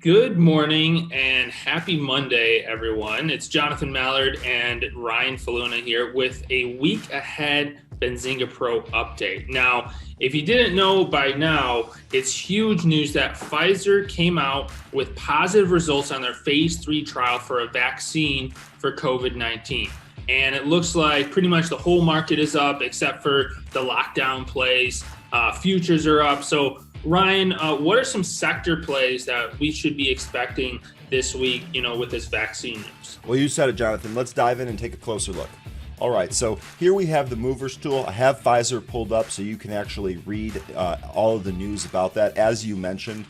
Good morning and happy Monday, everyone. It's Jonathan Mallard and Ryan Faluna here with a week ahead Benzinga Pro update. Now, if you didn't know by now, it's huge news that Pfizer came out with positive results on their phase 3 trial for a vaccine for COVID-19. And it looks like pretty much the whole market is up except for the lockdown plays. Futures are up. So Ryan, what are some sector plays that we should be expecting this week, with this vaccine news? Well, you said it, Jonathan. Let's dive in and take a closer look. All right, so here we have the movers tool. I have Pfizer pulled up so you can actually read all of the news about that. As you mentioned,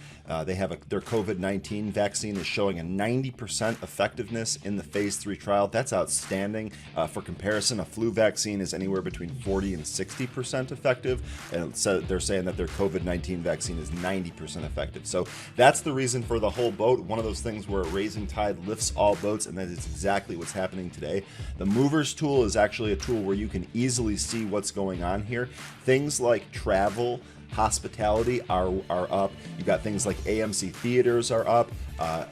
they have their COVID-19 vaccine is showing a 90% effectiveness in the phase 3 trial. That's outstanding. For comparison, a flu vaccine is anywhere between 40 and 60% effective, and so they're saying that their COVID-19 vaccine is 90% effective. So that's the reason for the whole boat. One of those things where a rising tide lifts all boats, and that is exactly what's happening today. The movers tool is actually a tool where you can easily see what's going on here. Things like travel, hospitality are up. You've got things like AMC theaters are up.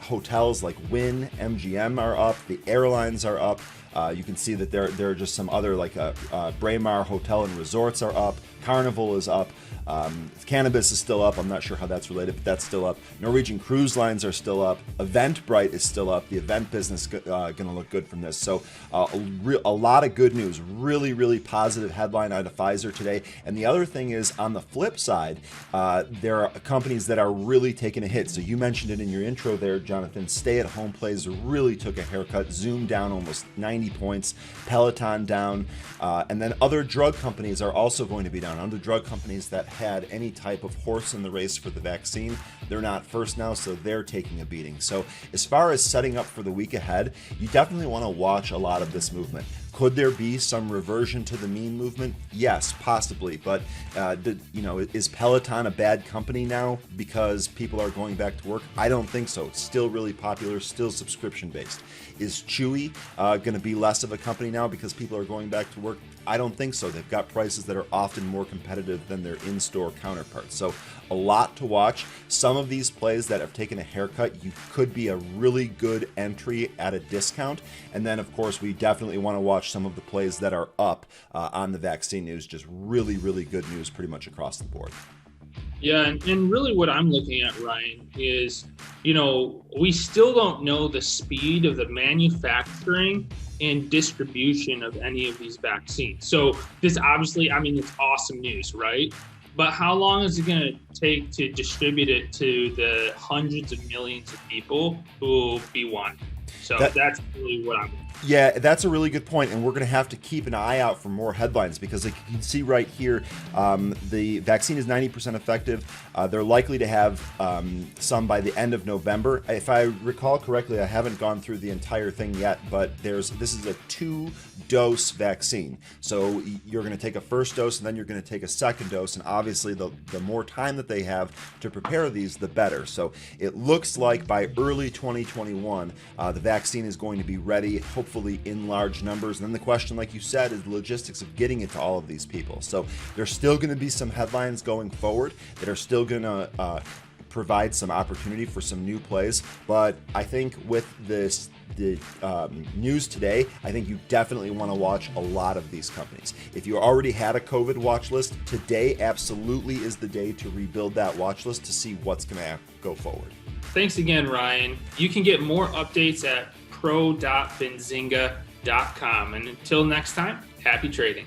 Hotels like Wynn, MGM are up. The airlines are up. You can see that there are just some other like Braemar Hotel and Resorts are up. Carnival is up. Cannabis is still up. I'm not sure how that's related, but that's still up. Norwegian Cruise Lines are still up. Eventbrite is still up. The event business going to look good from this. So a lot of good news. Really, really positive headline out of Pfizer today. And the other thing is, on the flip side, there are companies that are really taking a hit. So you mentioned it in your intro there, Jonathan. Stay-at-home plays really took a haircut. Zoom down almost 90 points. Peloton down. And then other drug companies are also going to be down. Other drug companies that had any type of horse in the race for the vaccine, they're not first now, so they're taking a beating. So as far as setting up for the week ahead, you definitely want to watch a lot of this movement. Could there be some reversion to the mean movement? Yes, possibly. But is Peloton a bad company now because people are going back to work? I don't think so. It's still really popular, still subscription based. Is Chewy going to be less of a company now because people are going back to work? I don't think so. They've got prices that are often more competitive than their in-store counterparts. So a lot to watch. Some of these plays that have taken a haircut, you could be a really good entry at a discount. And then, of course, we definitely want to watch some of the plays that are up on the vaccine news. Just really, really good news pretty much across the board. Yeah, and really what I'm looking at, Ryan, is, we still don't know the speed of the manufacturing and distribution of any of these vaccines. So this obviously, it's awesome news, right? But how long is it going to take to distribute it to the hundreds of millions of people who will be wanting? So that's really what I'm. Yeah, that's a really good point, and we're going to have to keep an eye out for more headlines because, like you can see right here, the vaccine is 90% effective. They're likely to have some by the end of November. If I recall correctly, I haven't gone through the entire thing yet, but this is a 2-dose vaccine. So you're going to take a first dose, and then you're going to take a second dose, and obviously the more time that they have to prepare these, the better. So it looks like by early 2021, the vaccine is going to be ready, hopefully in large numbers. And then the question, like you said, is the logistics of getting it to all of these people. So there's still going to be some headlines going forward that are still going to provide some opportunity for some new plays. But I think with the news today, I think you definitely want to watch a lot of these companies. If you already had a COVID watch list, today absolutely is the day to rebuild that watch list to see what's going to go forward. Thanks again, Ryan. You can get more updates at pro.benzinga.com. And until next time, happy trading.